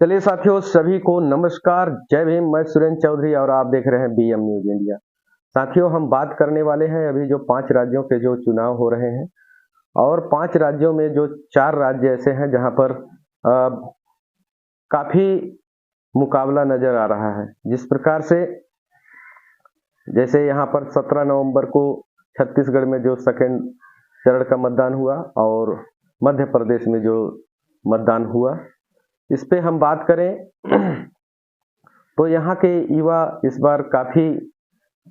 चलिए साथियों, सभी को नमस्कार, जय भीम। मैं सुरेंद्र चौधरी और आप देख रहे हैं बीएम न्यूज इंडिया। साथियों, हम बात करने वाले हैं अभी जो 5 राज्यों के जो चुनाव हो रहे हैं और 5 राज्यों में जो 4 राज्य ऐसे हैं जहां पर काफी मुकाबला नजर आ रहा है। जिस प्रकार से जैसे यहाँ पर 17 नवंबर को छत्तीसगढ़ में जो सेकेंड चरण का मतदान हुआ और मध्य प्रदेश में जो मतदान हुआ, इस पे हम बात करें तो यहाँ के युवा इस बार काफी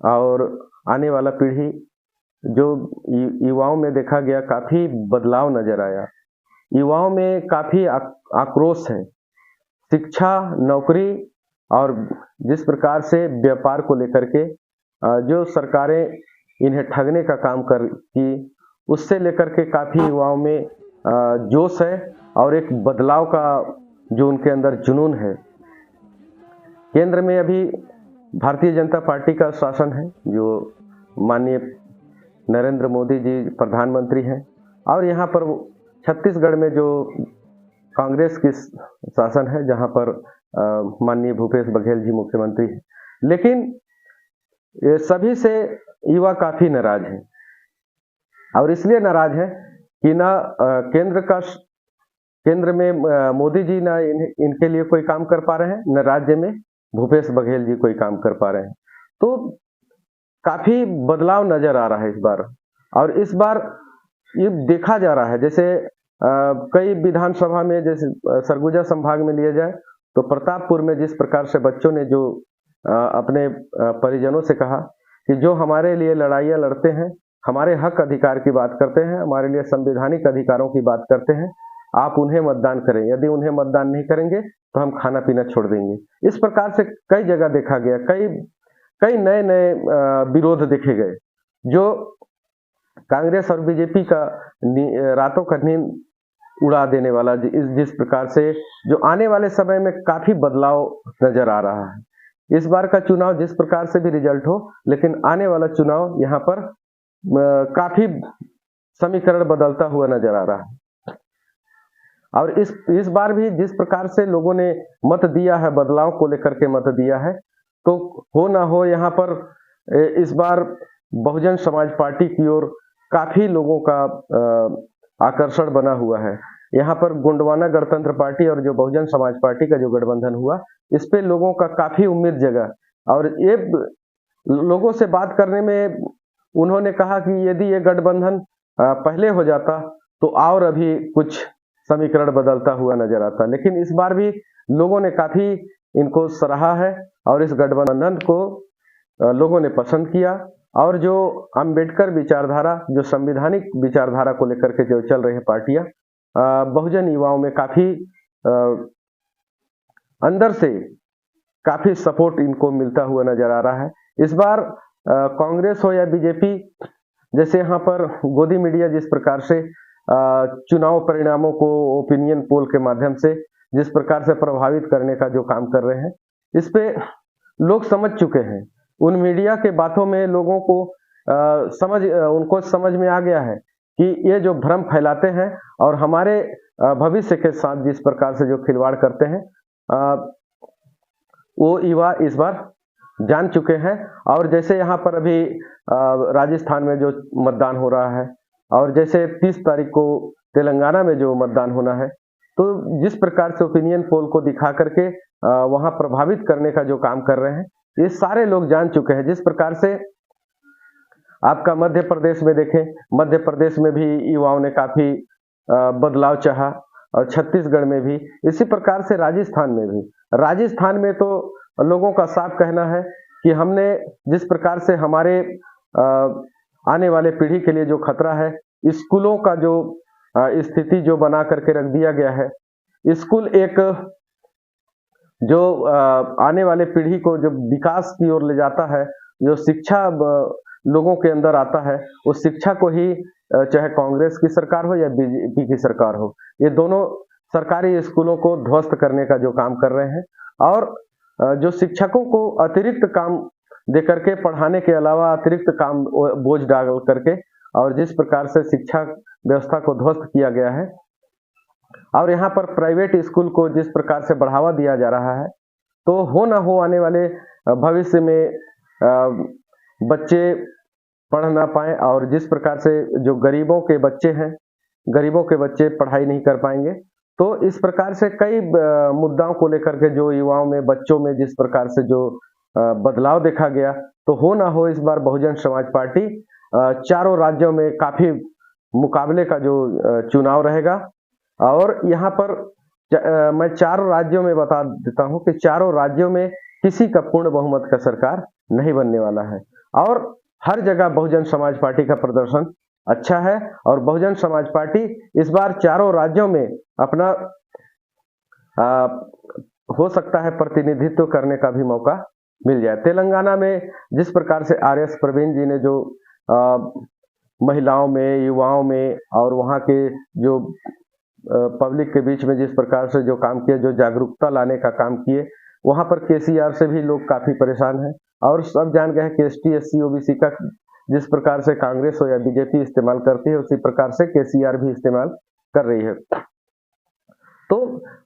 और आने वाला पीढ़ी जो युवाओं में देखा गया काफी बदलाव नजर आया। युवाओं में काफी आक्रोश है शिक्षा, नौकरी और जिस प्रकार से व्यापार को लेकर के जो सरकारें इन्हें ठगने का काम कर की, उससे लेकर के काफी युवाओं में जोश है और एक बदलाव का जो उनके अंदर जुनून है। केंद्र में अभी भारतीय जनता पार्टी का शासन है, जो माननीय नरेंद्र मोदी जी प्रधानमंत्री हैं, और यहाँ पर छत्तीसगढ़ में जो कांग्रेस की शासन है, जहाँ पर माननीय भूपेश बघेल जी मुख्यमंत्री हैं। लेकिन ये सभी से युवा काफी नाराज हैं और इसलिए नाराज है कि ना केंद्र में मोदी जी ना इनके लिए कोई काम कर पा रहे हैं, न राज्य में भूपेश बघेल जी कोई काम कर पा रहे हैं। तो काफी बदलाव नजर आ रहा है इस बार। और इस बार ये देखा जा रहा है, जैसे कई विधानसभा में, जैसे सरगुजा संभाग में लिया जाए तो प्रतापपुर में जिस प्रकार से बच्चों ने जो अपने परिजनों से कहा कि जो हमारे लिए लड़ाइयाँ लड़ते हैं, हमारे हक अधिकार की बात करते हैं, हमारे लिए संवैधानिक अधिकारों की बात करते हैं, आप उन्हें मतदान करें, यदि उन्हें मतदान नहीं करेंगे तो हम खाना पीना छोड़ देंगे। इस प्रकार से कई जगह देखा गया, कई नए नए विरोध देखे गए, जो कांग्रेस और बीजेपी का रातों का नींद उड़ा देने वाला। जिस प्रकार से जो आने वाले समय में काफी बदलाव नजर आ रहा है। इस बार का चुनाव जिस प्रकार से भी रिजल्ट हो, लेकिन आने वाला चुनाव यहाँ पर काफी समीकरण बदलता हुआ नजर आ रहा है। और इस बार भी जिस प्रकार से लोगों ने मत दिया है, बदलाव को लेकर के मत दिया है, तो हो ना हो यहाँ पर इस बार बहुजन समाज पार्टी की ओर काफी लोगों का आकर्षण बना हुआ है। यहाँ पर गोंडवाना गणतंत्र पार्टी और जो बहुजन समाज पार्टी का जो गठबंधन हुआ, इस पे लोगों का काफी उम्मीद जगा। और ये लोगों से बात करने में उन्होंने कहा कि यदि ये गठबंधन पहले हो जाता तो और अभी कुछ समीकरण बदलता हुआ नजर आता। लेकिन इस बार भी लोगों ने काफी इनको सराहा है और इस गठबंधन को लोगों ने पसंद किया। और जो अंबेडकर विचारधारा, जो संवैधानिक विचारधारा को लेकर के जो चल रही है पार्टियां, बहुजन युवाओं में काफी अंदर से काफी सपोर्ट इनको मिलता हुआ नजर आ रहा है। इस बार कांग्रेस हो या बीजेपी, जैसे यहाँ पर गोदी मीडिया जिस प्रकार से चुनाव परिणामों को ओपिनियन पोल के माध्यम से जिस प्रकार से प्रभावित करने का जो काम कर रहे हैं, इस पे लोग समझ चुके हैं। उन मीडिया के बातों में लोगों को उनको समझ में आ गया है कि ये जो भ्रम फैलाते हैं और हमारे भविष्य के साथ जिस प्रकार से जो खिलवाड़ करते हैं, वो युवा इस बार जान चुके हैं। और जैसे यहाँ पर अभी राजस्थान में जो मतदान हो रहा है और जैसे 30 तारीख को तेलंगाना में जो मतदान होना है, तो जिस प्रकार से ओपिनियन पोल को दिखा करके वहां प्रभावित करने का जो काम कर रहे हैं, ये सारे लोग जान चुके हैं। जिस प्रकार से आपका मध्य प्रदेश में देखें, मध्य प्रदेश में भी युवाओं ने काफी बदलाव चाहा और छत्तीसगढ़ में भी, इसी प्रकार से राजस्थान में तो लोगों का साफ कहना है कि हमने जिस प्रकार से हमारे आने वाले पीढ़ी के लिए जो खतरा है, स्कूलों का जो स्थिति जो बना करके रख दिया गया है, स्कूल एक जो आने वाले पीढ़ी को जो विकास की ओर ले जाता है, जो शिक्षा लोगों के अंदर आता है, उस शिक्षा को ही चाहे कांग्रेस की सरकार हो या बीजेपी की सरकार हो, ये दोनों सरकारी स्कूलों को ध्वस्त करने का जो काम कर रहे हैं और जो शिक्षकों को अतिरिक्त काम दे करके, पढ़ाने के अलावा अतिरिक्त काम बोझ डाल करके, और जिस प्रकार से शिक्षा व्यवस्था को ध्वस्त किया गया है, और यहाँ पर प्राइवेट स्कूल को जिस प्रकार से बढ़ावा दिया जा रहा है, तो हो ना हो आने वाले भविष्य में बच्चे पढ़ ना पाएँ, और जिस प्रकार से जो गरीबों के बच्चे हैं, गरीबों के बच्चे पढ़ाई नहीं कर पाएँगे। तो इस प्रकार से कई मुद्दाओं को लेकर के जो युवाओं में, बच्चों में जिस प्रकार से जो बदलाव देखा गया, तो हो ना हो इस बार बहुजन समाज पार्टी चारों राज्यों में काफ़ी मुकाबले का जो चुनाव रहेगा। और यहाँ पर मैं चारों राज्यों में बता देता हूँ कि चारों राज्यों में किसी का पूर्ण बहुमत का सरकार नहीं बनने वाला है, और हर जगह बहुजन समाज पार्टी का प्रदर्शन अच्छा है, और बहुजन समाज पार्टी इस बार चारों राज्यों में अपना हो सकता है प्रतिनिधित्व करने का भी मौका मिल जाए। तेलंगाना में जिस प्रकार से आर.एस. प्रवीण जी ने जो महिलाओं में, युवाओं में और वहाँ के जो पब्लिक के बीच में जिस प्रकार से जो काम किए, जो जागरूकता लाने का काम किए, वहाँ पर केसीआर से भी लोग काफ़ी परेशान हैं, और सब जान गए हैं कि एसटी, एससी, ओबीसी का जिस प्रकार से कांग्रेस हो या बीजेपी इस्तेमाल करती है, उसी प्रकार से केसीआर भी इस्तेमाल कर रही है। तो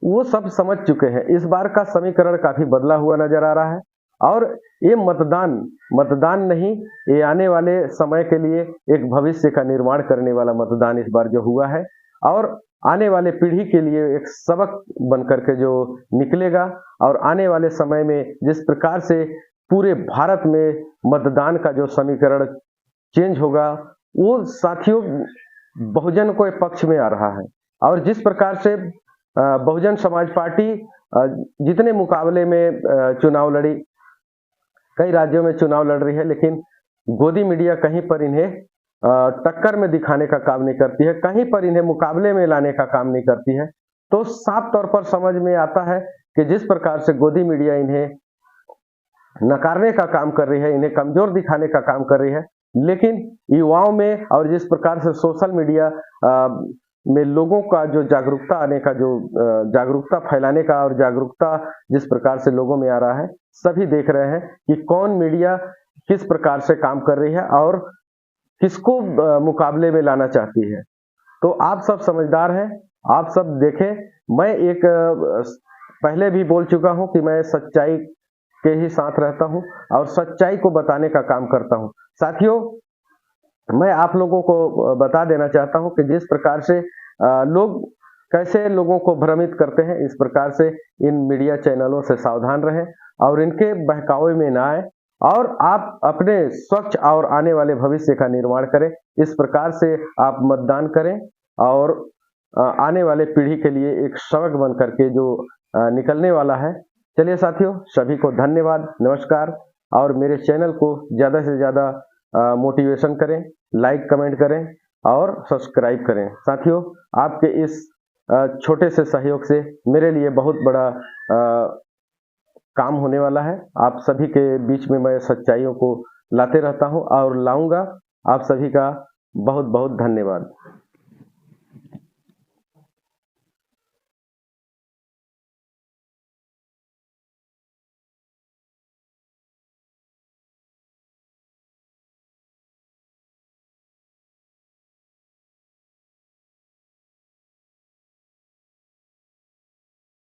वो सब समझ चुके हैं। इस बार का समीकरण काफ़ी बदला हुआ नज़र आ रहा है, और ये मतदान नहीं, ये आने वाले समय के लिए एक भविष्य का निर्माण करने वाला मतदान इस बार जो हुआ है, और आने वाले पीढ़ी के लिए एक सबक बनकर के जो निकलेगा। और आने वाले समय में जिस प्रकार से पूरे भारत में मतदान का जो समीकरण चेंज होगा, वो साथियों बहुजन को पक्ष में आ रहा है। और जिस प्रकार से बहुजन समाज पार्टी जितने मुकाबले में चुनाव लड़ी, कई राज्यों में चुनाव लड़ रही है, लेकिन गोदी मीडिया कहीं पर इन्हें टक्कर में दिखाने का काम नहीं करती है, कहीं पर इन्हें मुकाबले में लाने का काम नहीं करती है। तो साफ तौर पर समझ में आता है कि जिस प्रकार से गोदी मीडिया इन्हें नकारने का काम कर रही है, इन्हें कमजोर दिखाने का काम कर रही है, लेकिन युवाओं में और जिस प्रकार से सोशल मीडिया में लोगों का जो जागरूकता आने का, जो जागरूकता फैलाने का और जागरूकता जिस प्रकार से लोगों में आ रहा है, सभी देख रहे हैं कि कौन मीडिया किस प्रकार से काम कर रही है और किसको मुकाबले में लाना चाहती है। तो आप सब समझदार हैं, आप सब देखें। मैं एक पहले भी बोल चुका हूं कि मैं सच्चाई के ही साथ रहता हूं और सच्चाई को बताने का काम करता हूं। साथियों, मैं आप लोगों को बता देना चाहता हूं कि जिस प्रकार से लोग कैसे लोगों को भ्रमित करते हैं, इस प्रकार से इन मीडिया चैनलों से सावधान रहें और इनके बहकावे में ना आए, और आप अपने स्वच्छ और आने वाले भविष्य का निर्माण करें। इस प्रकार से आप मतदान करें और आने वाले पीढ़ी के लिए एक सबक बन करके जो निकलने वाला है। चलिए साथियों, सभी को धन्यवाद, नमस्कार, और मेरे चैनल को ज़्यादा से ज़्यादा मोटिवेशन करें, लाइक कमेंट करें और सब्सक्राइब करें। साथियों, आपके इस छोटे से सहयोग से मेरे लिए बहुत बड़ा काम होने वाला है। आप सभी के बीच में मैं सच्चाइयों को लाते रहता हूं और लाऊंगा। आप सभी का बहुत बहुत धन्यवाद।